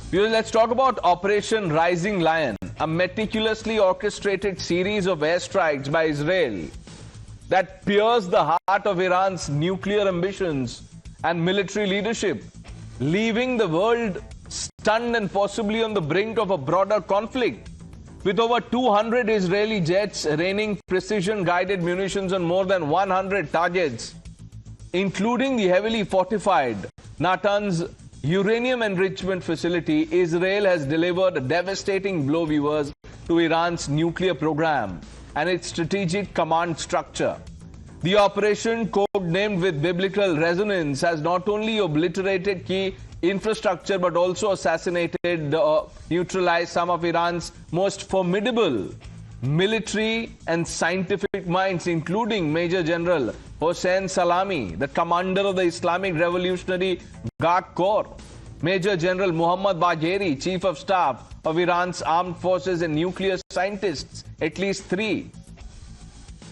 Viewers, let's talk about Operation Rising Lion, a meticulously orchestrated series of airstrikes by Israel that pierced the heart of Iran's nuclear ambitions and military leadership, leaving the world stunned and possibly on the brink of a broader conflict. With over 200 Israeli jets raining precision-guided munitions on more than 100 targets, including the heavily fortified Natanz uranium enrichment facility, Israel has delivered a devastating blow, viewers, to Iran's nuclear program and its strategic command structure. The operation, codenamed with biblical resonance, has not only obliterated key infrastructure but also assassinated or neutralized some of Iran's most formidable military and scientific minds, including Major General Hossein Salami, the commander of the Islamic Revolutionary Guard Corps, Major General Muhammad Bagheri, Chief of Staff of Iran's armed forces, and nuclear scientists, at least 3.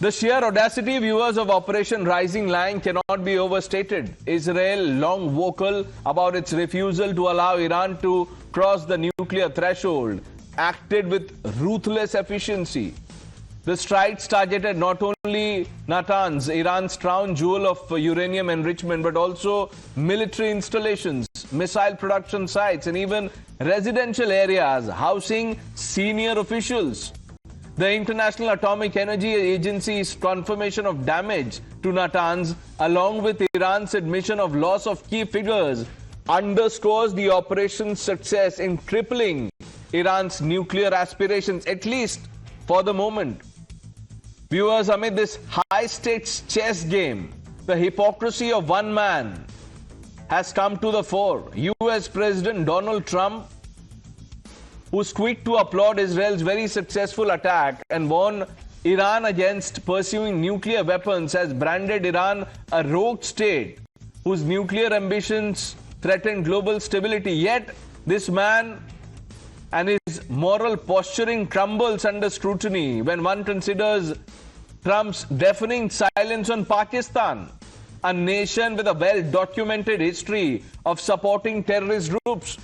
The sheer audacity, viewers, of Operation Rising Lion cannot be overstated. Israel, long vocal about its refusal to allow Iran to cross the nuclear threshold, acted with ruthless efficiency. The strikes targeted not only Natanz, Iran's crown jewel of uranium enrichment, but also military installations, missile production sites, and even residential areas housing senior officials. The International Atomic Energy Agency's confirmation of damage to Natanz, along with Iran's admission of loss of key figures, underscores the operation's success in crippling Iran's nuclear aspirations, at least for the moment. Viewers, amid this high-stakes chess game, the hypocrisy of one man has come to the fore. US President Donald Trump, who's quick to applaud Israel's very successful attack and warn Iran against pursuing nuclear weapons, has branded Iran a rogue state whose nuclear ambitions threaten global stability. Yet, this man and his moral posturing crumbles under scrutiny when one considers Trump's deafening silence on Pakistan, a nation with a well-documented history of supporting terrorist groups.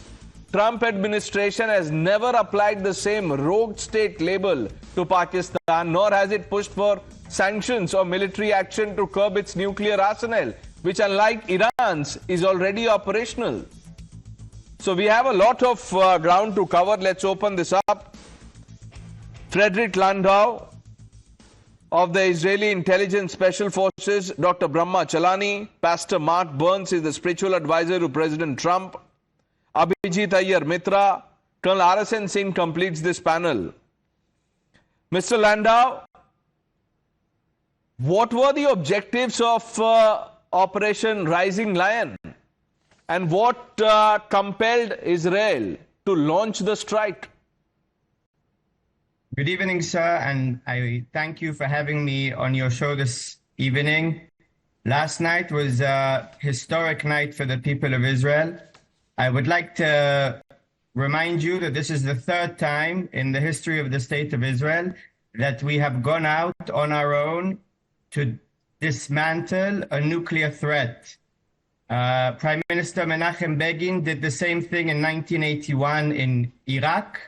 Trump administration has never applied the same rogue state label to Pakistan, nor has it pushed for sanctions or military action to curb its nuclear arsenal, which, unlike Iran's, is already operational. So we have a lot of ground to cover. Let's open this up. Frederick Landau of the Israeli Intelligence Special Forces, Dr. Brahma Chalani, Pastor Mark Burns is the spiritual advisor to President Trump, Abhijit Iyer Mitra, Colonel R.S.N. Singh completes this panel. Mr. Landau, what were the objectives of Operation Rising Lion, and what compelled Israel to launch the strike? Good evening, sir, and I thank you for having me on your show this evening. Last night was a historic night for the people of Israel. I would like to remind you that this is the 3rd time in the history of the State of Israel that we have gone out on our own to dismantle a nuclear threat. Prime Minister Menachem Begin did the same thing in 1981 in Iraq.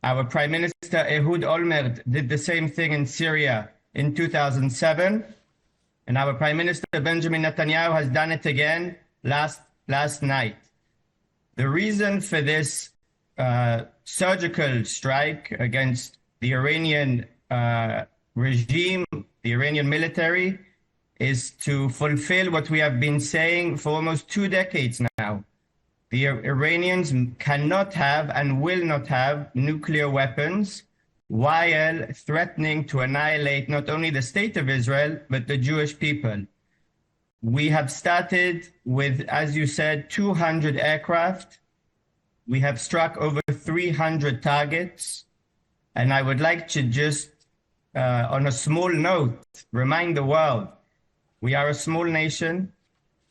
Our Prime Minister Ehud Olmert did the same thing in Syria in 2007. And our Prime Minister Benjamin Netanyahu has done it again last night. The reason for this surgical strike against the Iranian regime, the Iranian military, is to fulfill what we have been saying for almost 2 decades now. The Iranians cannot have and will not have nuclear weapons while threatening to annihilate not only the state of Israel, but the Jewish people. We have started with, as you said, 200 aircraft. We have struck over 300 targets. And I would like to just, on a small note, remind the world, we are a small nation,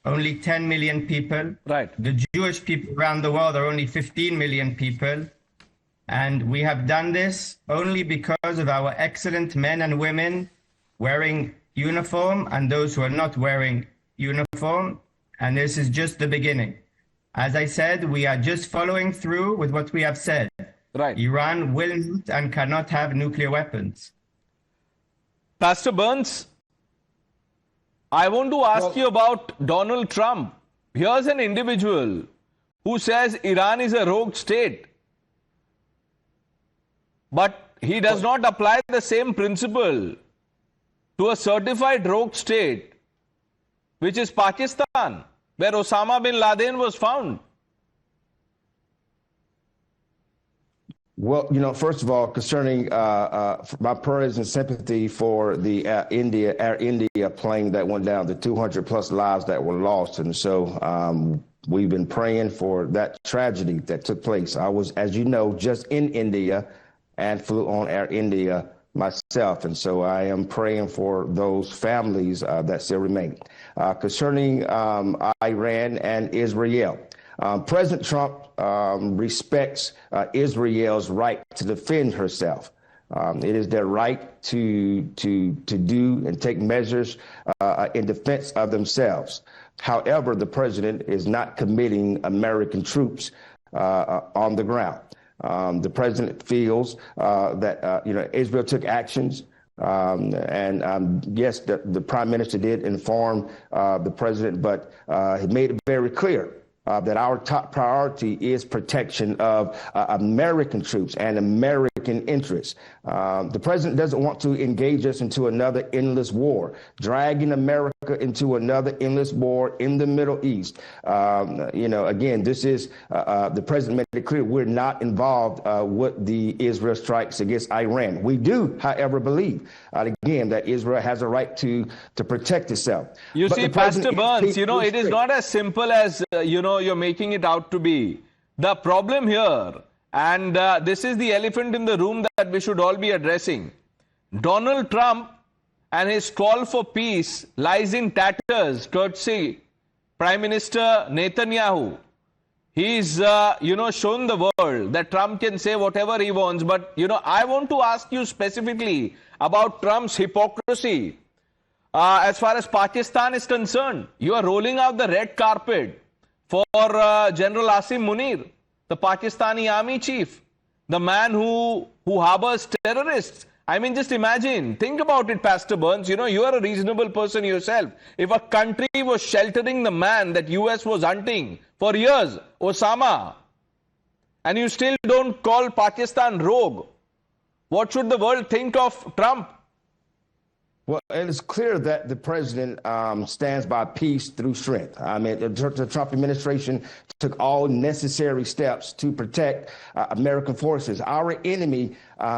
only 10 million people. Right. The Jewish people around the world are only 15 million people. And we have done this only because of our excellent men and women wearing uniform and those who are not wearing uniform. And this is just the beginning. As I said, we are just following through with what we have said. Right. Iran will not and cannot have nuclear weapons. Pastor Burns, I want to ask you about Donald Trump. Here's an individual who says Iran is a rogue state. But he does not apply the same principle to a certified rogue state, which is Pakistan, where Osama bin Laden was found. Well, first of all, concerning my prayers and sympathy for the Air India plane that went down, the 200 plus lives that were lost. And so we've been praying for that tragedy that took place. I was, as you know, just in India and flew on Air India myself. And so I am praying for those families that still remain. Concerning Iran and Israel, President Trump respects Israel's right to defend herself. It is their right to do and take measures in defense of themselves. However, the president is not committing American troops on the ground. The president feels that Israel took actions, and yes, the prime minister did inform the president, but he made it very clear that our top priority is protection of American troops and American interests. The president doesn't want to engage us into another endless war, dragging America into another endless war in the Middle East. Again, this is the president made it clear we're not involved with the Israel strikes against Iran. We do, however, believe again that Israel has a right to protect itself. You see, Pastor Burns, it is not as simple as you're making it out to be. The problem here, and this is the elephant in the room that we should all be addressing. Donald Trump and his call for peace lies in tatters, courtesy Prime Minister Netanyahu. He's, shown the world that Trump can say whatever he wants. But, I want to ask you specifically about Trump's hypocrisy. As far as Pakistan is concerned, you are rolling out the red carpet for General Asim Munir, the Pakistani army chief, the man who harbors terrorists. I mean, just imagine, think about it, Pastor Burns. You are a reasonable person yourself. If a country was sheltering the man that US was hunting for years, Osama, and you still don't call Pakistan rogue, what should the world think of Trump? Well, it is clear that the president stands by peace through strength. I mean, the Trump administration took all necessary steps to protect American forces. Our enemy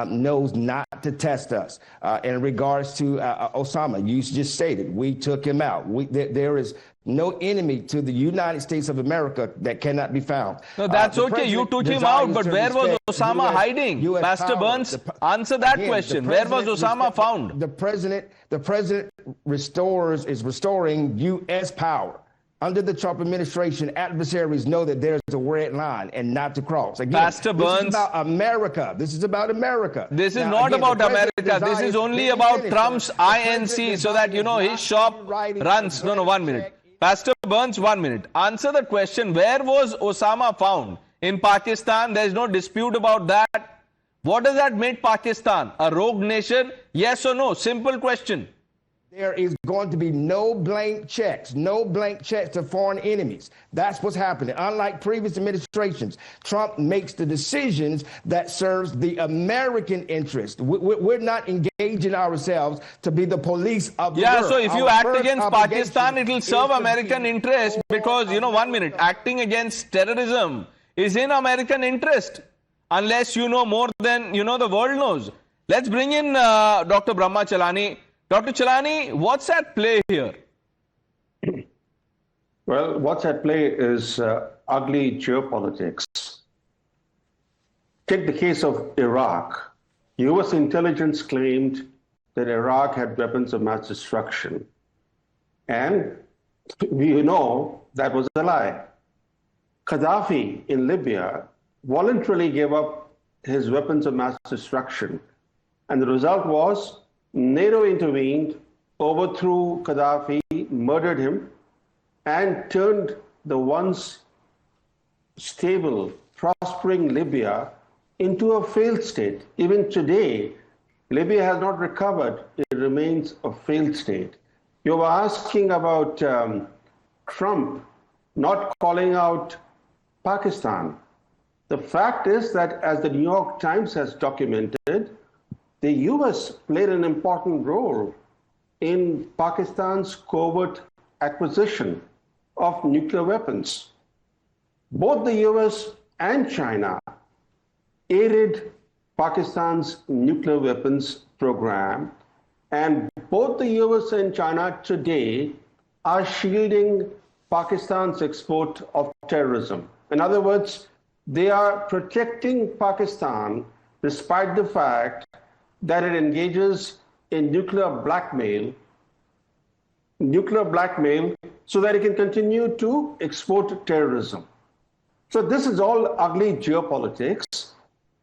knows not to test us. In regards to Osama, you just stated, we took him out. There is no enemy to the United States of America that cannot be found. No, that's okay. You took him out, but where was Osama hiding? Pastor Burns, answer that question. Where was Osama found? The president is restoring U.S. power. Under the Trump administration, adversaries know that there's a red line and not to cross. Again, Pastor Burns, this is about America. This is about America. This is not about America. This is only about Trump's INC, so that, his shop runs. No, 1 minute. Pastor Burns, 1 minute. Answer the question, where was Osama found? In Pakistan, there is no dispute about that. What does that make Pakistan? A rogue nation? Yes or no? Simple question. There is going to be no blank checks to foreign enemies. That's what's happening. Unlike previous administrations, Trump makes the decisions that serves the American interest. We're not engaging ourselves to be the police of the world. Yeah, so if you act against Pakistan, it will serve American interest because, 1 minute, acting against terrorism is in American interest unless you know more than, the world knows. Let's bring in Dr. Brahma Chalani. Dr. Chalani, what's at play here? Well, what's at play is ugly geopolitics. Take the case of Iraq. US intelligence claimed that Iraq had weapons of mass destruction. And we know that was a lie. Gaddafi in Libya voluntarily gave up his weapons of mass destruction. And the result was NATO intervened, overthrew Gaddafi, murdered him, and turned the once stable, prospering Libya into a failed state. Even today, Libya has not recovered. It remains a failed state. You were asking about Trump not calling out Pakistan. The fact is that, as the New York Times has documented, the US played an important role in Pakistan's covert acquisition of nuclear weapons. Both the US and China aided Pakistan's nuclear weapons program, and both the US and China today are shielding Pakistan's export of terrorism. In other words, they are protecting Pakistan despite the fact that it engages in nuclear blackmail so that it can continue to export terrorism. So this is all ugly geopolitics.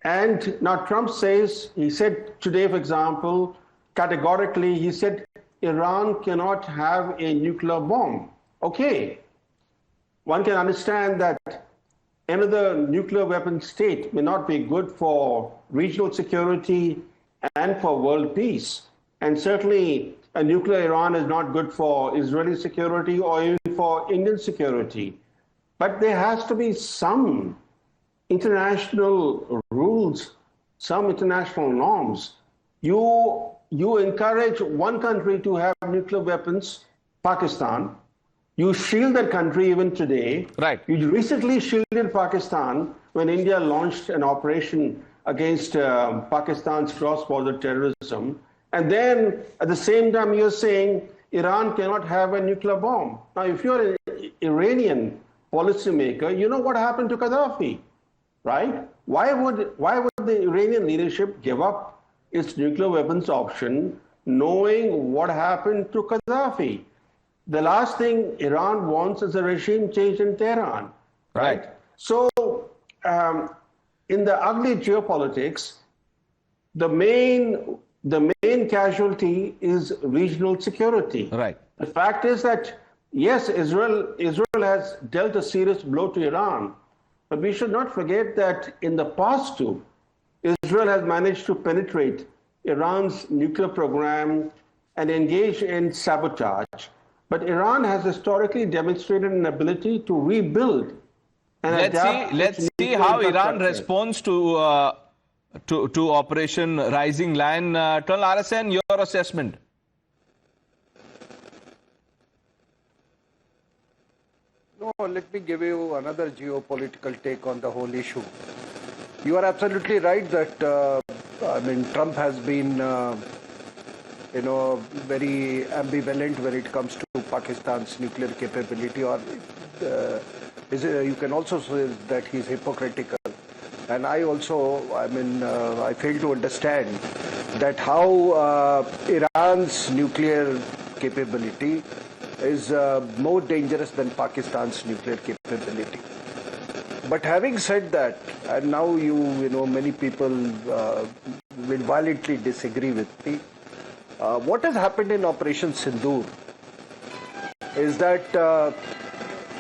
And now Trump says, he said today, for example, categorically, he said Iran cannot have a nuclear bomb. Okay, one can understand that another nuclear weapon state may not be good for regional security and for world peace. And certainly a nuclear Iran is not good for Israeli security or even for Indian security. But there has to be some international rules, some international norms. You encourage one country to have nuclear weapons, Pakistan. You shield that country even today. Right. You recently shielded Pakistan when India launched an operation against Pakistan's cross-border terrorism. And then at the same time, you're saying Iran cannot have a nuclear bomb. Now, if you're an Iranian policymaker, you know what happened to Gaddafi, right? Why would the Iranian leadership give up its nuclear weapons option knowing what happened to Gaddafi? The last thing Iran wants is a regime change in Tehran, right? So in the ugly geopolitics, the main casualty is regional security. Right. The fact is that, yes, Israel has dealt a serious blow to Iran, but we should not forget that in the past too, Israel has managed to penetrate Iran's nuclear program and engage in sabotage. But Iran has historically demonstrated an ability to rebuild and adapt. Let's see how Iran responds to Operation Rising Lion. Colonel RSN, your assessment. No, let me give you another geopolitical take on the whole issue. You are absolutely right that Trump has been very ambivalent when it comes to Pakistan's nuclear capability, or you can also say that he's hypocritical. And I also, I fail to understand that how Iran's nuclear capability is more dangerous than Pakistan's nuclear capability. But having said that, and now many people will violently disagree with me. What has happened in Operation Sindoor is that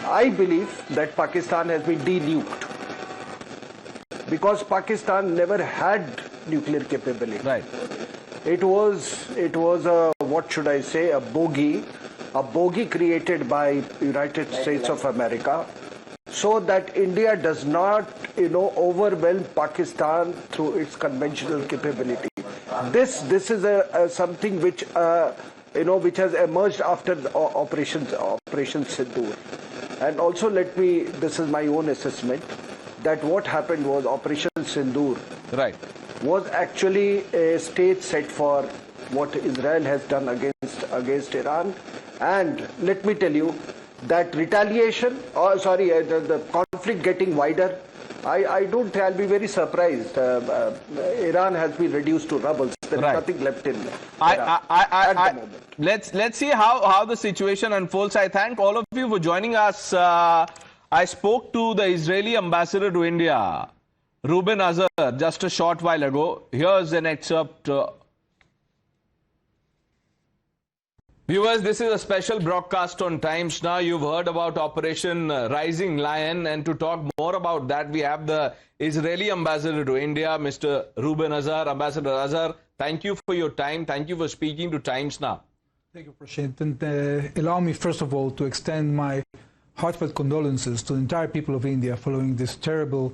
I believe that Pakistan has been denuked because Pakistan never had nuclear capability. Right. It was a, what should I say, a bogey created by United States of America, so that India does not, overwhelm Pakistan through its conventional capability. This is something which which has emerged after the Operation Sindoor. And also this is my own assessment, that what happened was Operation Sindoor was actually a stage set for what Israel has done against Iran. And let me tell you that retaliation, the conflict getting wider, I'll be very surprised. Iran has been reduced to rubble. There is nothing left in Iran at the moment. Let's see how the situation unfolds. I thank all of you for joining us. I spoke to the Israeli ambassador to India, Ruben Azar, just a short while ago. Here's an excerpt. Viewers, this is a special broadcast on Times Now. You've heard about Operation Rising Lion, and to talk more about that, we have the Israeli ambassador to India, Mr. Reuben Azar. Ambassador Azar, thank you for your time. Thank you for speaking to Times Now. Thank you, Prashant. And allow me, first of all, to extend my heartfelt condolences to the entire people of India following this terrible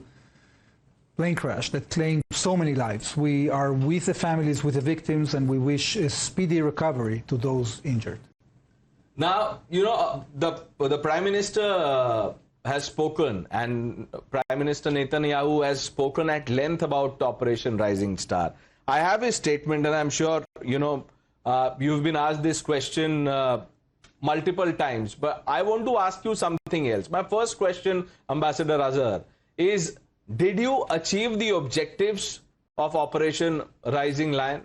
plane crash that claimed so many lives. We are with the families, with the victims, and we wish a speedy recovery to those injured. Now, you know, the Prime Minister has spoken, and Prime Minister Netanyahu has spoken at length about Operation Rising Star. I have his statement, and I'm sure, you know, you've been asked this question multiple times, but I want to ask you something else. My first question, Ambassador Azhar, is did you achieve the objectives of Operation Rising Lion?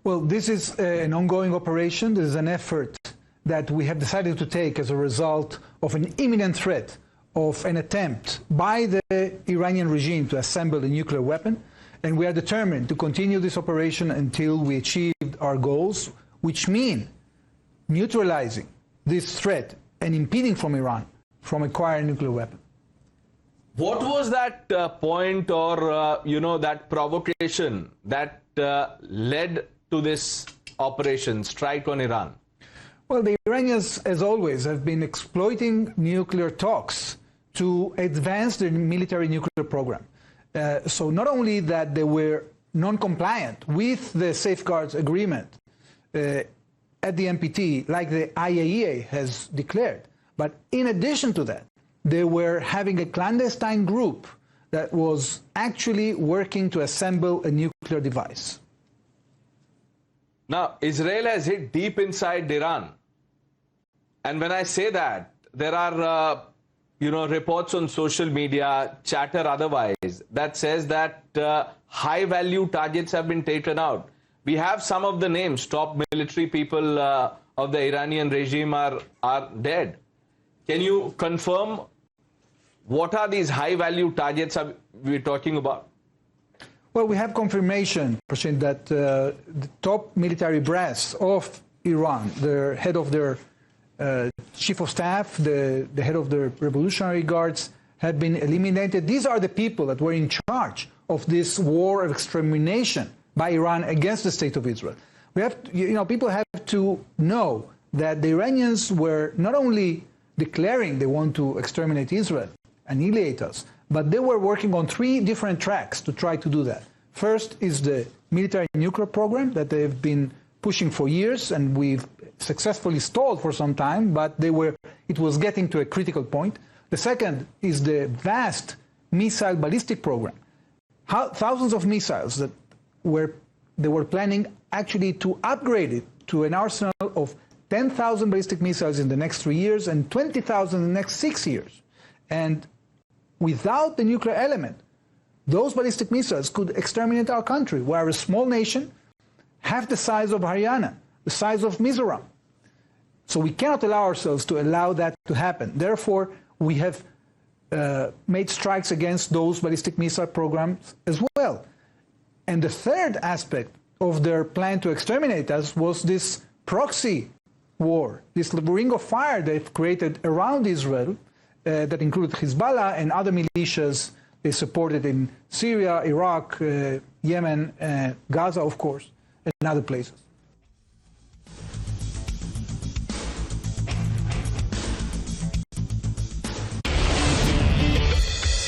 Well, this is an ongoing operation. This is an effort that we have decided to take as a result of an imminent threat of an attempt by the Iranian regime to assemble a nuclear weapon. And we are determined to continue this operation until we achieve our goals, which mean neutralizing this threat and impeding from Iran from acquiring a nuclear weapon. What was that point or, you know, that provocation that led to this operation, strike on Iran? Well, the Iranians, as always, have been exploiting nuclear talks to advance their military nuclear program. So not only that they were non-compliant with the safeguards agreement at the NPT, like the IAEA has declared, but in addition to that, they were having a clandestine group that was actually working to assemble a nuclear device. Now, Israel has hit deep inside Iran. And when I say that, there are, you know, reports on social media, chatter otherwise, that says that high-value targets have been taken out. We have some of the names. Top military people of the Iranian regime are dead. Can you confirm what are these high-value targets we're talking about? Well, we have confirmation, Prashant, that the top military brass of Iran, the head of their chief of staff, the head of the Revolutionary Guards, have been eliminated. These are the people that were in charge of this war of extermination by Iran against the state of Israel. We have, you know, people have to know that the Iranians were not only declaring they want to exterminate Israel, annihilate us, but they were working on 3 different tracks to try to do that. First is the military nuclear program that they've been pushing for years, and we've successfully stalled for some time, but it was getting to a critical point. The second is the vast missile ballistic program. Thousands of missiles that they were planning actually to upgrade it to an arsenal of 10,000 ballistic missiles in the next 3 years and 20,000 in the next 6 years. And without the nuclear element, those ballistic missiles could exterminate our country. We are a small nation, half the size of Haryana, the size of Mizoram. So we cannot allow ourselves to allow that to happen. Therefore, we have made strikes against those ballistic missile programs as well. And the third aspect of their plan to exterminate us was this proxy war, this ring of fire they've created around Israel, that included Hezbollah and other militias they supported in Syria, Iraq, Yemen, Gaza, of course, and other places.